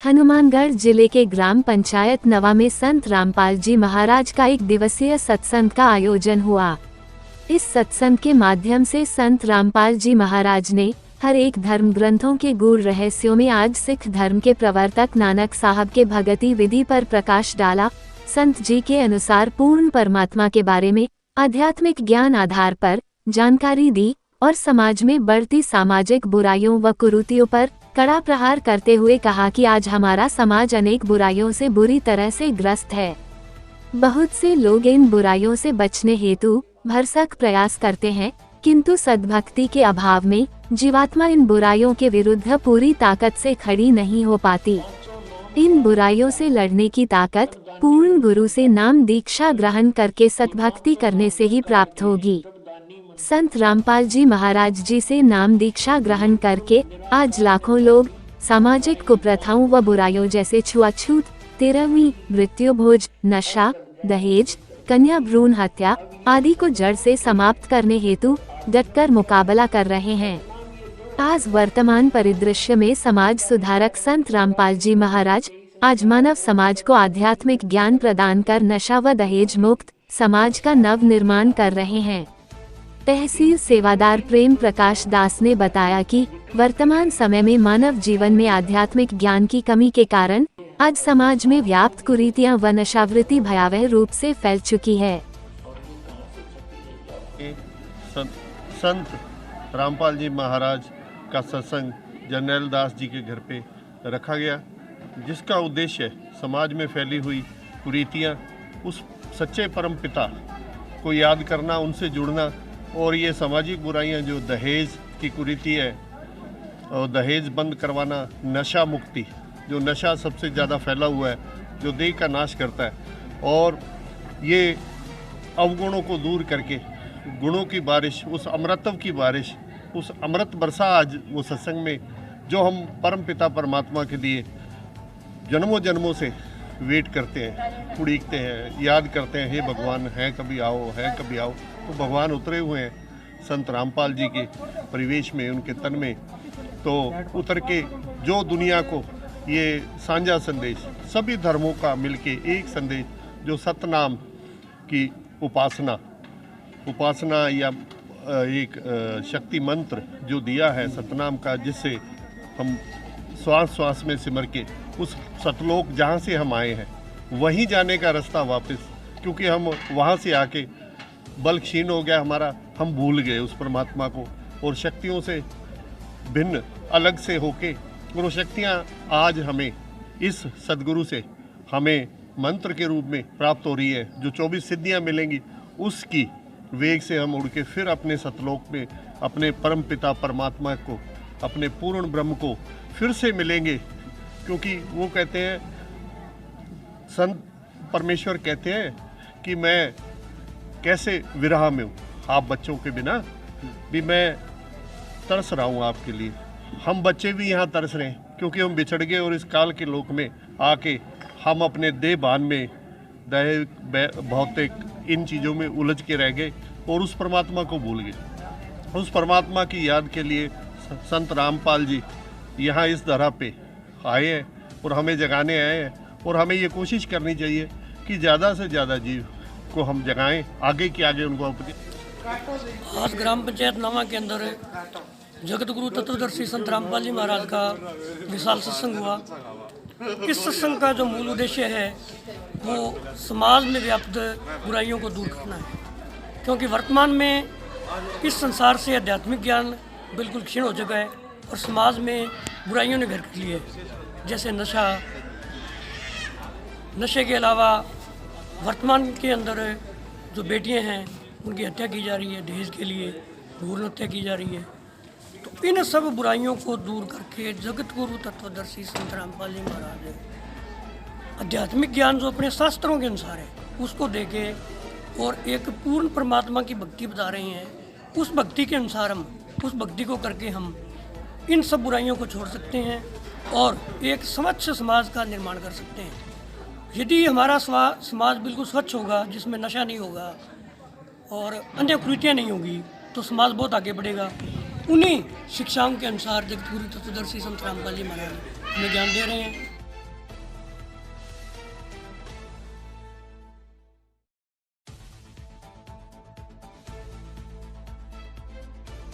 हनुमानगढ़ जिले के ग्राम पंचायत नवा में संत रामपाल जी महाराज का एक दिवसीय सत्संग का आयोजन हुआ। इस सत्संग के माध्यम से संत रामपाल जी महाराज ने हर एक धर्म ग्रंथों के गूढ़ रहस्यों में आज सिख धर्म के प्रवर्तक नानक साहब के भगति विधि पर प्रकाश डाला। संत जी के अनुसार पूर्ण परमात्मा के बारे में आध्यात्मिक ज्ञान आधार पर जानकारी दी और समाज में बढ़ती सामाजिक बुराइयों व कुरीतियों पर कड़ा प्रहार करते हुए कहा कि आज हमारा समाज अनेक बुराइयों से बुरी तरह से ग्रस्त है। बहुत से लोग इन बुराइयों से बचने हेतु भरसक प्रयास करते हैं, किंतु सद्भक्ति के अभाव में जीवात्मा इन बुराइयों के विरुद्ध पूरी ताकत से खड़ी नहीं हो पाती। इन बुराइयों से लड़ने की ताकत पूर्ण गुरु से नाम दीक्षा ग्रहण करके सद्भक्ति करने से ही प्राप्त होगी। संत रामपाल जी महाराज जी से नाम दीक्षा ग्रहण करके आज लाखों लोग सामाजिक कुप्रथाओं व बुराइयों जैसे छुआछूत, तेरहवीं, मृत्यु भोज, नशा, दहेज, कन्या भ्रूण हत्या आदि को जड़ से समाप्त करने हेतु डटकर मुकाबला कर रहे हैं। आज वर्तमान परिदृश्य में समाज सुधारक संत रामपाल जी महाराज आज मानव समाज को आध्यात्मिक ज्ञान प्रदान कर नशा व दहेज मुक्त समाज का नव निर्माण कर रहे हैं। तहसील सेवादार प्रेम प्रकाश दास ने बताया कि वर्तमान समय में मानव जीवन में आध्यात्मिक ज्ञान की कमी के कारण आज समाज में व्याप्त कुरीतियां व नशावृत्ति भयावह रूप से फैल चुकी है। संत रामपाल जी महाराज का सत्संग जरनैल दास जी के घर पे रखा गया, जिसका उद्देश्य समाज में फैली हुई कुरीतियां, उस सच्चे परम पिता को याद करना, उनसे जुड़ना और ये सामाजिक बुराइयां जो दहेज की कुरीति है और दहेज बंद करवाना, नशा मुक्ति, जो नशा सबसे ज़्यादा फैला हुआ है, जो देह का नाश करता है, और ये अवगुणों को दूर करके गुणों की बारिश, उस अमृतत्व की बारिश, उस अमृत बरसा आज वो सत्संग में, जो हम परम पिता परमात्मा के लिए जन्मों जन्मों से वेट करते हैं, उड़ीकते हैं, याद करते हैं, हे भगवान है कभी आओ, है कभी आओ। तो भगवान उतरे हुए हैं संत रामपाल जी के परिवेश में, उनके तन में, तो उतर के जो दुनिया को ये साझा संदेश, सभी धर्मों का मिलके एक संदेश, जो सतनाम की उपासना या एक शक्ति मंत्र जो दिया है सतनाम का, जिससे हम श्वास श्वास में सिमर के उस सतलोक जहाँ से हम आए हैं वहीं जाने का रास्ता वापस, क्योंकि हम वहाँ से आके बल क्षीण हो गया हमारा, हम भूल गए उस परमात्मा को और शक्तियों से भिन्न अलग से होके, और वो शक्तियाँ आज हमें इस सदगुरु से हमें मंत्र के रूप में प्राप्त हो रही है। जो 24 सिद्धियाँ मिलेंगी, उसकी वेग से हम उड़ के फिर अपने सतलोक में अपने परम पिता परमात्मा को, अपने पूर्ण ब्रह्म को फिर से मिलेंगे। क्योंकि वो कहते हैं, संत परमेश्वर कहते हैं कि मैं कैसे विरह में हूँ, आप बच्चों के बिना भी मैं तरस रहा हूँ आपके लिए। हम बच्चे भी यहाँ तरस रहे हैं, क्योंकि हम बिछड़ गए और इस काल के लोक में आके हम अपने देह भान में, दैहिक भौतिक इन चीज़ों में उलझ के रह गए और उस परमात्मा को भूल गए। उस परमात्मा की याद के लिए संत रामपाल जी यहाँ इस धरा पे आए हैं और हमें जगाने आए हैं, और हमें ये कोशिश करनी चाहिए कि ज़्यादा से ज़्यादा जीव को हम जगाएं, आगे की आगे उनको। आज ग्राम पंचायत नवा के अंदर जगत गुरु तत्वदर्शी संत रामपाल जी महाराज का विशाल सत्संग हुआ। इस सत्संग का जो मूल उद्देश्य है वो समाज में व्याप्त बुराइयों को दूर करना है, क्योंकि वर्तमान में इस संसार से आध्यात्मिक ज्ञान बिल्कुल क्षीण हो चुका है और समाज में बुराइयों ने घर कर ली है। जैसे नशे के अलावा वर्तमान के अंदर जो बेटियां हैं उनकी हत्या की जा रही है, दहेज के लिए भ्रूण हत्या की जा रही है। तो इन सब बुराइयों को दूर करके जगत गुरु तत्वदर्शी संत रामपाल जी महाराज आध्यात्मिक ज्ञान जो अपने शास्त्रों के अनुसार है उसको देके और एक पूर्ण परमात्मा की भक्ति बता रहे हैं। उस भक्ति के अनुसार हम उस भक्ति को करके हम इन सब बुराइयों को छोड़ सकते हैं और एक स्वच्छ समाज का निर्माण कर सकते हैं। यदि हमारा समाज बिल्कुल स्वच्छ होगा, जिसमें नशा नहीं होगा और अन्य कुरीतियाँ नहीं होगी, तो समाज बहुत आगे बढ़ेगा। उन्हीं शिक्षाओं के अनुसार जगत गुरु तत्वदर्शी संत रामपाल जी महाराज हमें ज्ञान दे रहे हैं।